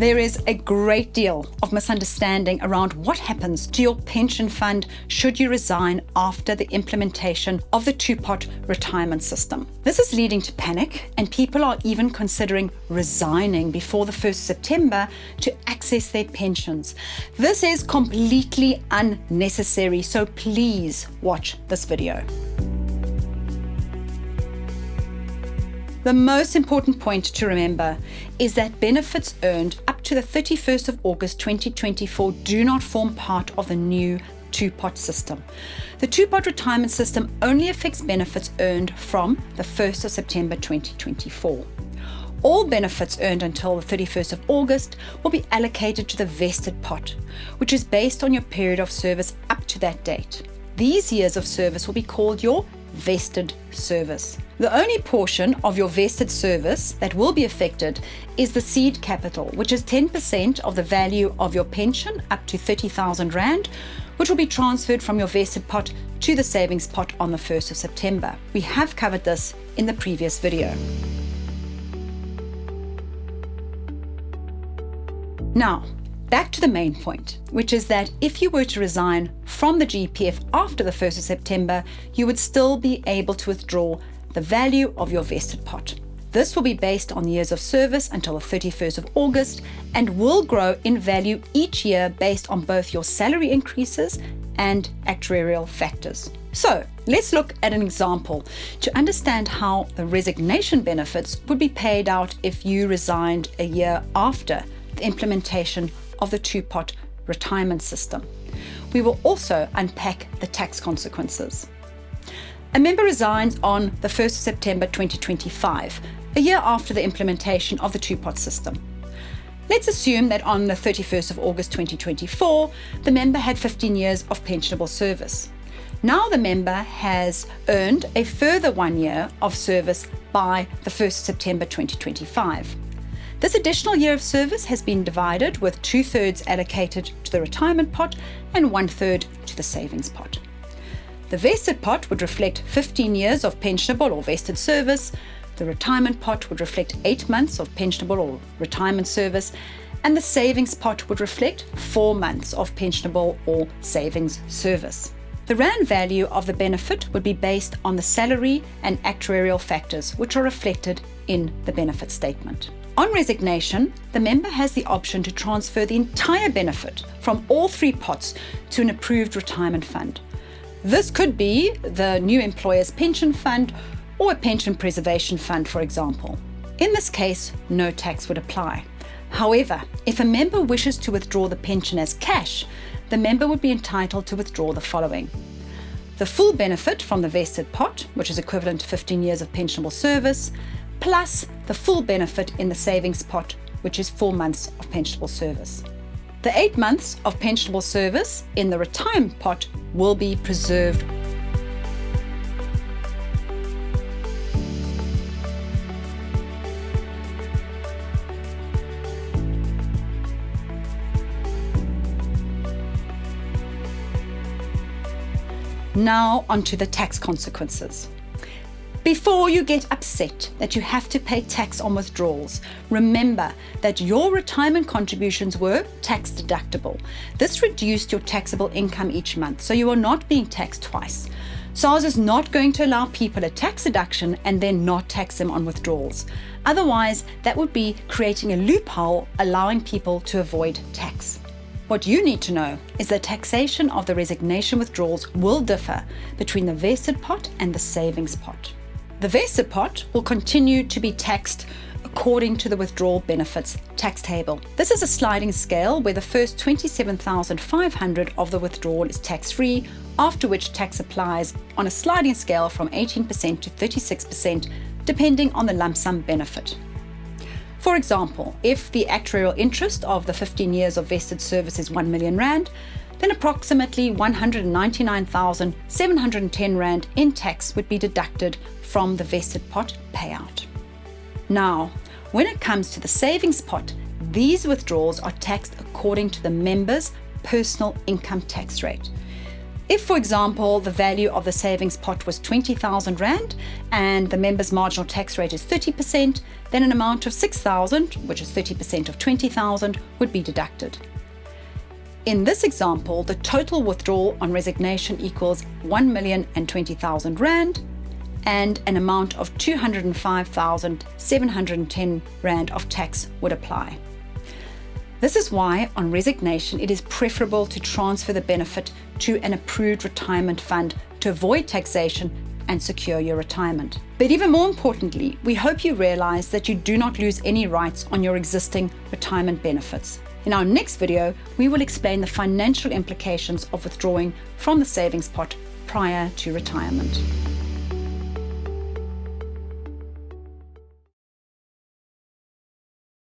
There is a great deal of misunderstanding around what happens to your pension fund should you resign after the implementation of the Two-Pot retirement system. This is leading to panic, and people are even considering resigning before the 1st September to access their pensions. This is completely unnecessary, so please watch this video. The most important point to remember is that benefits earned up to the 31st of August 2024 do not form part of the new Two-Pot system. The Two-Pot retirement system only affects benefits earned from the 1st of September 2024. All benefits earned until the 31st of August will be allocated to the vested pot, which is based on your period of service up to that date. These years of service will be called your vested service. The only portion of your vested service that will be affected is the seed capital, which is 10% of the value of your pension up to 30,000 Rand, which will be transferred from your vested pot to the savings pot on the 1st of September. We have covered this in the previous video. Now, back to the main point, which is that if you were to resign from the GEPF after the 1st of September, you would still be able to withdraw the value of your vested pot. This will be based on years of service until the 31st of August and will grow in value each year based on both your salary increases and actuarial factors. So let's look at an example to understand how the resignation benefits would be paid out if you resigned a year after the implementation of the Two-Pot retirement system. We will also unpack the tax consequences. A member resigns on the 1st of September 2025, a year after the implementation of the Two-Pot system. Let's assume that on the 31st of August 2024, the member had 15 years of pensionable service. Now the member has earned a further 1 year of service by the 1st of September 2025. This additional year of service has been divided with 2/3 allocated to the retirement pot and 1/3 to the savings pot. The vested pot would reflect 15 years of pensionable or vested service, the retirement pot would reflect 8 months of pensionable or retirement service, and the savings pot would reflect 4 months of pensionable or savings service. The Rand value of the benefit would be based on the salary and actuarial factors, which are reflected in the benefit statement. On resignation, the member has the option to transfer the entire benefit from all 3 pots to an approved retirement fund. This could be the new employer's pension fund or a pension preservation fund, for example. In this case, no tax would apply. However, if a member wishes to withdraw the pension as cash, the member would be entitled to withdraw the following: the full benefit from the vested pot, which is equivalent to 15 years of pensionable service, plus the full benefit in the savings pot, which is 4 months of pensionable service. The 8 months of pensionable service in the retirement pot will be preserved. Now onto the tax consequences. Before you get upset that you have to pay tax on withdrawals, remember that your retirement contributions were tax deductible. This reduced your taxable income each month, so you are not being taxed twice. SARS is not going to allow people a tax deduction and then not tax them on withdrawals. Otherwise, that would be creating a loophole allowing people to avoid tax. What you need to know is that taxation of the resignation withdrawals will differ between the vested pot and the savings pot. The vested pot will continue to be taxed according to the withdrawal benefits tax table. This is a sliding scale where the first 27,500 of the withdrawal is tax-free, after which tax applies on a sliding scale from 18% to 36%, depending on the lump sum benefit. For example, if the actuarial interest of the 15 years of vested service is 1 million Rand, then approximately 199,710 Rand in tax would be deducted from the vested pot payout. Now, when it comes to the savings pot, these withdrawals are taxed according to the member's personal income tax rate. If, for example, the value of the savings pot was 20,000 Rand and the member's marginal tax rate is 30%, then an amount of 6,000, which is 30% of 20,000, would be deducted. In this example, the total withdrawal on resignation equals 1,020,000 Rand and an amount of 205,710 Rand of tax would apply. This is why on resignation it is preferable to transfer the benefit to an approved retirement fund to avoid taxation and secure your retirement. But even more importantly, we hope you realize that you do not lose any rights on your existing retirement benefits. In our next video, we will explain the financial implications of withdrawing from the savings pot prior to retirement.